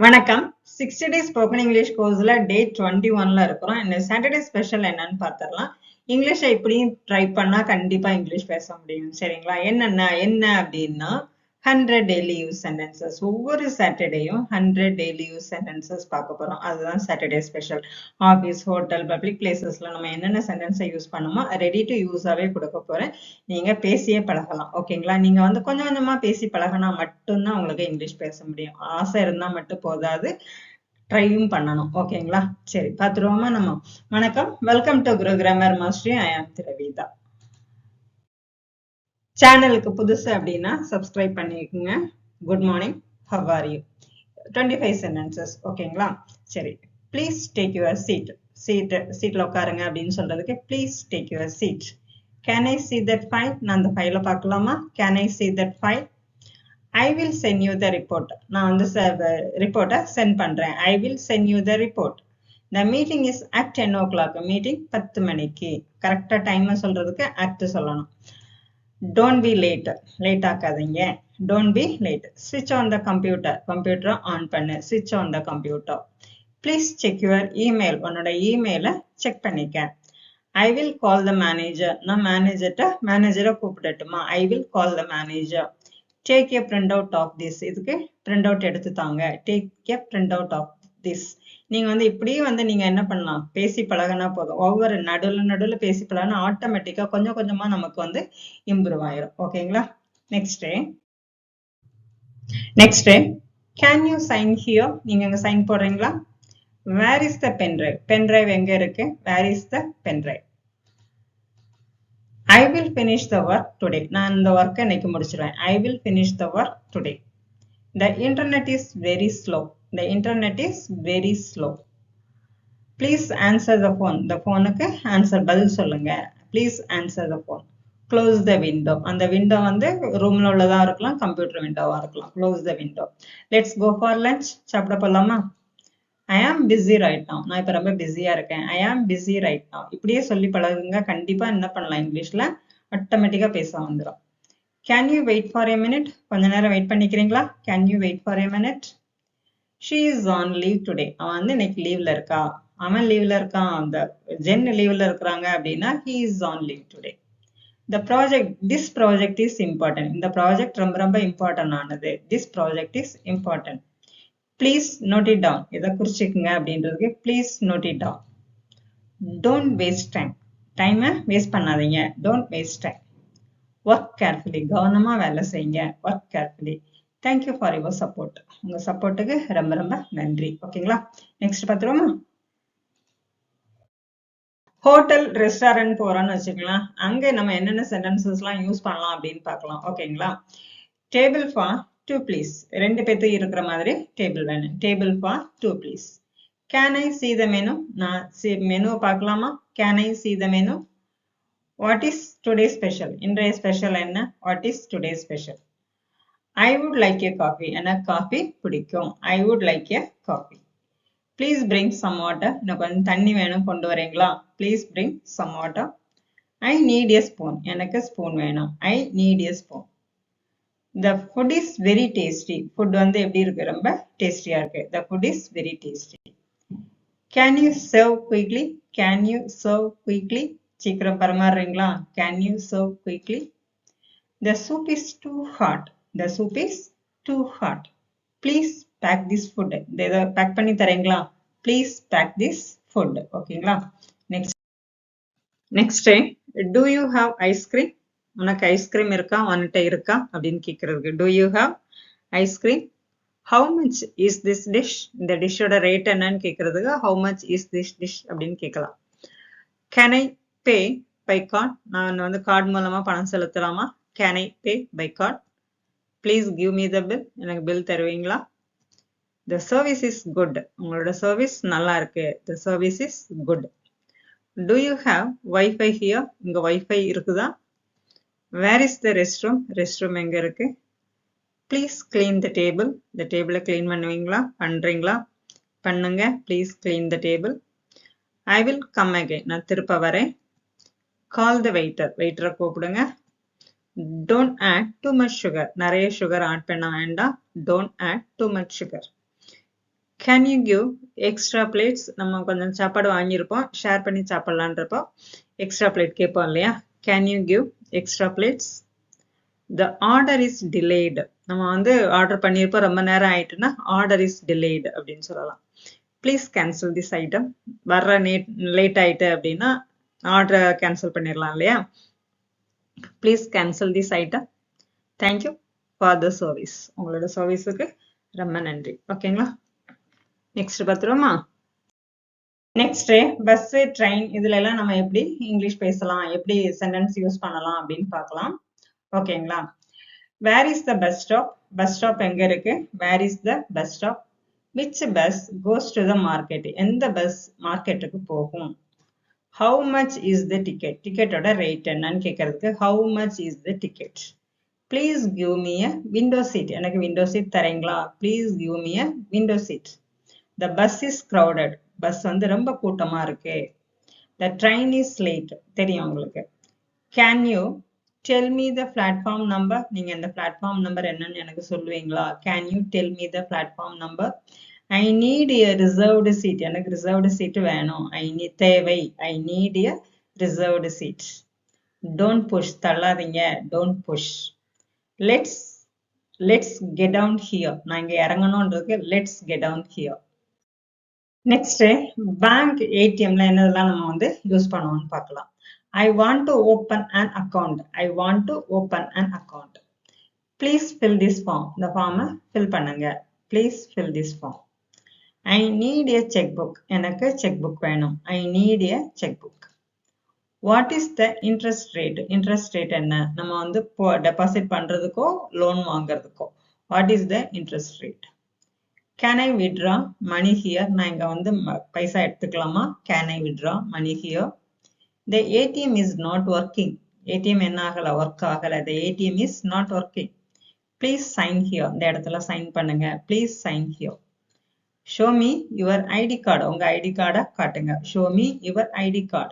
வணக்கம். 60 days spoken English கோர்ஸ்ல டே 21ல இருக்கிறோம். இந்த சாட்டர்டே ஸ்பெஷல் என்னன்னு பார்த்துடலாம். இங்கிலீஷை இப்படியும் ட்ரை பண்ணா கண்டிப்பா இங்கிலீஷ் பேச முடியும். சரிங்களா? என்ன அப்படின்னா 100 டெய்லி யூஸ் சென்டென்சஸ். ஒவ்வொரு சாட்டர்டேயும் 100 டெய்லி யூஸ் சென்டென்சஸ் பார்க்க போறோம். அதுதான் Saturday special. Office, hotel, public பிளேசஸ்ல நம்ம என்னென்ன சென்டென்ஸை யூஸ் பண்ணுமோ ரெடி டு யூஸாவே கொடுக்க போறேன். நீங்க பேசியே பழகலாம். ஓகேங்களா? நீங்க வந்து கொஞ்சம் கொஞ்சமா பேசி பழகினா மட்டும்தான் உங்களுக்கு இங்கிலீஷ் பேச முடியும். ஆசை இருந்தா மட்டும் போதாது, ட்ரையும் பண்ணணும். ஓகேங்களா? சரி, பார்த்துருவோமா நம்ம? வணக்கம். Welcome to Guru grammar mastery. I am Thiravitha. சேனலுக்கு புதுசு அப்படின்னா சப்ஸ்கிரைப் பண்ணிக்கோங்க. Good morning, how are you? 25 sentences. ஓகேங்களா? சரி, ப்ளீஸ் டேக் யுவர் சீட்ல உட்காருங்க அப்படின்னு சொல்றதுக்கு please take your seat. Can I see that file? நான் அந்த ஃபைலை பார்க்கலாமா? Can I see that file? I will send you the report. நான் வந்து ரிப்போர்ட்டை சென்ட் பண்றேன். I will send you the report. The meeting is at 10 o'clock. Meeting 10 மணிக்கு. கரெக்டா டைம் சொல்றதுக்கு at சொல்லணும். Don't be late. லேட் ஆக்காதீங்க. Don't be late. Switch on the computer. கம்ப்யூட்டரை ஆன் பண்ணு. Switch on the computer. Please check your email. உன்னோட இமெயிலை check பண்ணிக்க. I will call the manager. நான் மேனேஜரை கூப்பிடட்டுமா? I will call the manager. Take a printout of this. இதுக்கு printout எடுத்து தாங்க. Take a printout of this. நீங்க வந்து இப்படியே வந்து நீங்க என்ன பண்ணலாம்? பேசி பழகினா போதும். ஒவ்வொரு நடுவில் பேசி பழகினா ஆட்டோமேட்டிக்கா கொஞ்சம் கொஞ்சமா நமக்கு வந்து இம்ப்ரூவ் ஆயிரும். ஓகேங்களா? Next can you sign here? நீங்க அங்க சைன் போடுறீங்களா? Where is the pen drive? Pen drive எங்க இருக்கு? Where is the pen drive? I will finish the work today. நான் இந்த ஒர்க்கை இன்னைக்கு முடிச்சிருவேன். I will finish the work today. The internet is very slow. The internet is very slow. Please answer the phone. The phoneக்கு answer பதில் சொல்லுங்க. Please answer the phone. Close the window. அந்த window வந்து ரூம்ல உள்ளதா இருக்கலாம், கம்ப்யூட்டர் விண்டோவா இருக்கலாம். Close the window. Let's go for lunch. சாப்பிட போலாமா? I am busy right now. நான் இப்ப ரொம்ப பிஸியா இருக்கேன். I am busy right now. இப்படியே சொல்லி பழகுங்க. கண்டிப்பா என்ன பண்ணலாம்? இங்கிலீஷ்ல ஆட்டோமேட்டிக்கா பேச வந்துடும். Can you wait for a minute? கொஞ்ச நேரம் வெயிட் பண்ணிக்கிறீங்களா? Can you wait for a minute? She is on leave today. அவன் வந்து இன்னைக்கு லீவ்ல இருக்கா. அவன் லீவ்ல இருக்கான். அந்த ஜென் லீவ்ல இருக்கிறாங்க அப்படின்னா he is on leave today. This project is important. இந்த ப்ராஜெக்ட் ரொம்ப ரொம்ப இம்பார்ட்டன்ட் ஆனது. This project is important. Please note it down. இதை குறிச்சுக்குங்க அப்படின்றதுக்கு please note it down. Don't waste time. டைமை வேஸ்ட் பண்ணாதீங்க. Don't waste time. Work carefully. கவனமா வேலை செய்யுங்க. Work carefully. Thank you for your support. உங்க சப்போர்ட்டுக்கு ரொம்ப ரொம்ப நன்றி. ஓகேங்களா? நெக்ஸ்ட் பார்த்துருவோமா? ஹோட்டல், ரெஸ்டாரண்ட் போறோம்னு வச்சுக்கலாம். அங்க நம்ம என்னென்ன சென்டென்சஸ் எல்லாம் யூஸ் பண்ணலாம் அப்படின்னு பார்க்கலாம். ஓகேங்களா? Table for 2 please. 2 பேத்து இருக்கிற மாதிரி டேபிள் வேணும். Table for 2 please. Can I see the menu? நான் மெனுவை பார்க்கலாமா? Can I see the menu? What is today's special? இன்றைய ஸ்பெஷல் என்ன? What is today's special? I would like a coffee. எனக்கு coffee பிடிக்கும். I would like a coffee. Please bring some water. எனக்கு கொஞ்சம் தண்ணி வேணும், கொண்டு வரீங்களா? Please bring some water. I need a spoon. எனக்கு ஸ்பூன் வேணும். I need a spoon. The food is very tasty. Food வந்து எப்படி இருக்கு? ரொம்ப டேஸ்டியா இருக்கு. The food is very tasty. Can you serve quickly? Can you serve quickly? சீக்கிரம் பரிமாறுறீங்களா? Can you serve quickly? The soup is too hot. The soup is too hot. Please pack this food. இதை back பண்ணி தரீங்களா? Please pack this food. ஓகேங்களா? Next do you have ice cream? உனக்கு ice cream இருக்கா? உன்கிட்ட இருக்கா அப்படின்னு கேட்கறதுக்கு do you have ice cream? How much is this dish? இந்த டிஷ்ஷோட ரேட் என்னன்னு கேட்கறதுக்கு how much is this dish அப்படின்னு கேட்கலாம். Can I pay by card? நான் வந்து கார்டு மூலமா பணம் செலுத்தலாமா? Can I pay by card? Please give me the bill. எனக்கு பில் தருவீங்களா? The service is good. உங்களோட சர்வீஸ் நல்லா இருக்கு. The service is good. Do you have Wi-Fi here? இங்க Wi-Fi இருக்குதா? Where is the restroom? Restroom எங்க இருக்கு? Please clean the table. The table clean பண்ணுவீங்களா? பண்றீங்களா? பண்ணுங்க. Please clean the table. I will come again. நான் திருப்ப வரேன். Call the waiter. waiter கூப்பிடுங்க. Don't add too much sugar. நிறைய sugar ஆட் பண்ண வேண்டாம். Don't add too much sugar. Can you give extra plates? நம்ம கொஞ்சம் சாப்பாடு வாங்கியிருப்போம், ஷேர் பண்ணி சாப்பிடலான்றப்போ எக்ஸ்ட்ரா பிளேட் கேட்போம் இல்லையா? Can you give extra plates? The order is delayed. நம்ம வந்து ஆர்டர் பண்ணியிருப்போம், ரொம்ப நேரம் ஆயிட்டுன்னா order is delayed அப்படின்னு சொல்லலாம். Please cancel this item. வர்ற லேட் ஆயிட்டு அப்படின்னா ஆர்டரை கேன்சல் பண்ணிடலாம் இல்லையா? Please cancel this item. Thank you for the service. உங்களோட சர்வீஸுக்கு ரொம்ப நன்றி. ஓகேங்களா? நெக்ஸ்ட் பார்த்துருவோமா? நெக்ஸ்ட் பஸ், ட்ரெயின் இதுல எல்லாம் நம்ம எப்படி இங்கிலீஷ் பேசலாம், எப்படி சென்டென்ஸ் யூஸ் பண்ணலாம் அப்படின்னு பார்க்கலாம். ஓகேங்களா? Where is the bus stop? Bus stop எங்க இருக்கு? Where is the bus stop? Which bus goes to the market? எந்த பஸ் மார்க்கெட்டுக்கு போகும்? How much is the ticket? டிக்கெட்டோட ரேட் என்னன்னு கேட்கறதுக்கு how much is the ticket? Please give me a window seat. எனக்கு window seat தரீங்களா? Please give me a window seat. The bus is crowded. Bus வந்து ரொம்ப கூட்டமா இருக்கு. The train is late. தெரியும் உங்களுக்கு. Can you tell me the platform number? நீங்க இந்த பிளாட்ஃபார்ம் நம்பர் என்னன்னு எனக்கு சொல்லுவீங்களா? Can you tell me the platform number? I need a reserved seat. எனக்கு ரிசர்வ்டு சீட் வேணும். தேவை. I need a reserved seat. Don't push. தள்ளாதீங்க. Don't push. Let's get down here. நான் இங்க இறங்கணும்ன்றதுக்கு let's get down here. Next bank, ஏடிஎம்ல என்னதெல்லாம் நம்ம வந்து யூஸ் பண்ணுவோம்னு பார்க்கலாம். I want to open an account. I want to open an account. Please fill this form. இந்த ஃபார்மை fill பண்ணுங்க. Please fill this form. I need a checkbook. எனக்கு checkbook வேணும். I need a checkbook. What is the interest rate? Interest rate என்ன? நம்ம வந்து deposit பண்றதுக்கோ loan வாங்குறதுக்கோ. What is the interest rate? Can I withdraw money here? நான் இங்க வந்து பைசா எடுத்துக்கலாமா? Can I withdraw money here? The ATM is not working. ATM என்ன ஆகல? ஒர்க் ஆகல. The ATM is not working. Please sign here. இந்த இடத்துல சைன் பண்ணுங்க. Please sign here. Show me your ID card. உங்க ID கார்டை காட்டுங்க. Show me your ID card.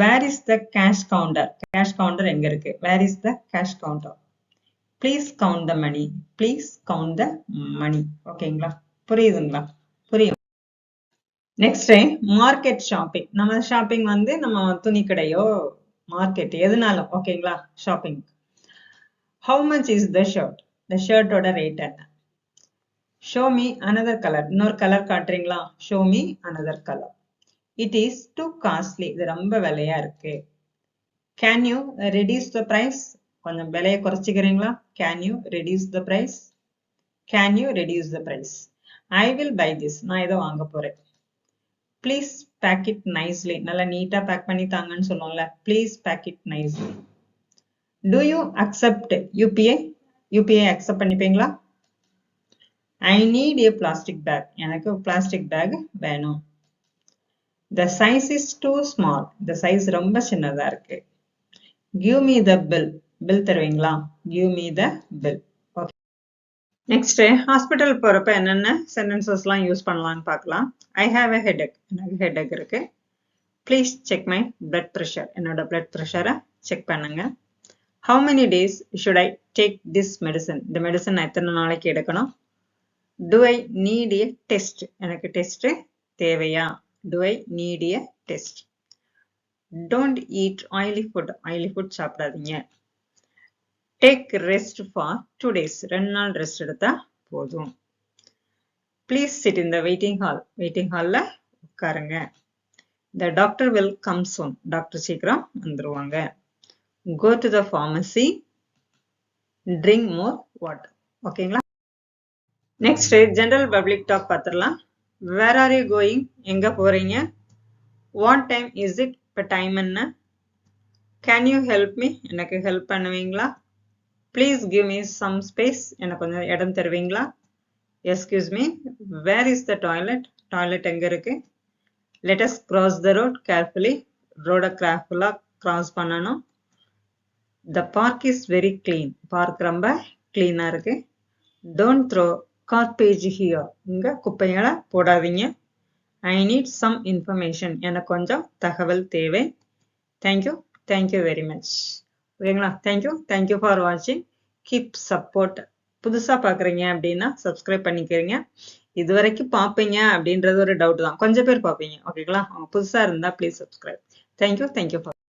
Where is the cash counter? Cash counter எங்க இருக்கு? Where is the cash counter? Please count the money. Please count the money. ஓகேங்களா? புரியுதுங்களா? புரியும். Next market shopping. நம்ம shopping வந்து நம்ம துணி கடையோ மார்க்கெட் எதுனாலும் ஓகேங்களா? Shopping. How much is the shirt? The ஷர்ட்டோட ரேட் என்ன? Show me another color. இன்னொரு கலர் காட்டுறீங்களா? Show me another color. It is too costly. இது ரொம்ப விலையா இருக்கு. Can you reduce the price? கொஞ்சம் விலையை குறைச்சிக்கிறீங்களா? Can you reduce the price? Can you reduce the price? I will buy this. நான் இதை வாங்க போறேன். Please pack it nicely. நல்லா நீட்டா பேக் பண்ணி தாங்கன்னு சொல்லுவோம்ல. Please pack it nicely. Do you accept UPI? UPI accept பண்ணிப்பீங்களா? I need a plastic bag. எனக்கு பிளாஸ்டிக் பேக் வேணும். The size is too small. The size ரொம்ப சின்னதா இருக்கு. Give me the bill. Bill தருவீங்களா? Give me the bill. Okay. Next, hospital போறப்ப என்னென்ன சென்டென்சஸ்லாம் use பண்ணலாம்னு பார்க்கலாம். I have a headache. எனக்கு ஹெடேக் இருக்கு. Please check my blood pressure. என்னோட blood pressure செக் பண்ணுங்க. How many days should I take this medicine? இந்த மெடிசன் எத்தனை நாளைக்கு எடுக்கணும்? Do I need a test? எனக்கு டெஸ்ட் தேவையா? Do I need a test? Don't eat oily food. Oily food சாப்பிடாதீங்க. Take rest for 2 days. 2 நாள் rest எடுத்தா போதும். Please sit in the waiting hall. Waiting hallல உட்காருங்க. The doctor will come soon. Doctor சீக்கிரம் வந்துருவாங்க. Go to the pharmacy. Drink more water. ஓகேங்களா? Next, general public talk பார்த்துடலாம். Where are you going? எங்க போறீங்க? What time is it? இப்ப time என்ன? Can you help me? எனக்கு ஹெல்ப் பண்ணுவீங்களா? Please give me some space. எனக்கு கொஞ்சம் இடம் தருவீங்களா? Excuse me. Where is the toilet? Toilet எங்க இருக்கு? Let us cross the road carefully. ரோட கேர்ஃபுல்லா கிராஸ் பண்ணணும். The park is very clean. Park ரொம்ப கிளீனா இருக்கு. Don't throw garbage here. இங்க குப்பைகளை போடாதீங்க. I need some information. எனக்கு கொஞ்சம் தகவல் தேவை. Thank you. Thank you very much. ஓகேங்களா? Thank you. Thank you for watching. Keep support. புதுசா பார்க்குறீங்க அப்படின்னா சப்ஸ்கிரைப் பண்ணிக்கிறீங்க. இது வரைக்கும் பார்ப்பீங்க அப்படின்றது ஒரு டவுட் தான். கொஞ்சம் பேர் பார்ப்பீங்க. ஓகேங்களா? புதுசா இருந்தா ப்ளீஸ் சப்ஸ்கிரைப். தேங்க்யூ.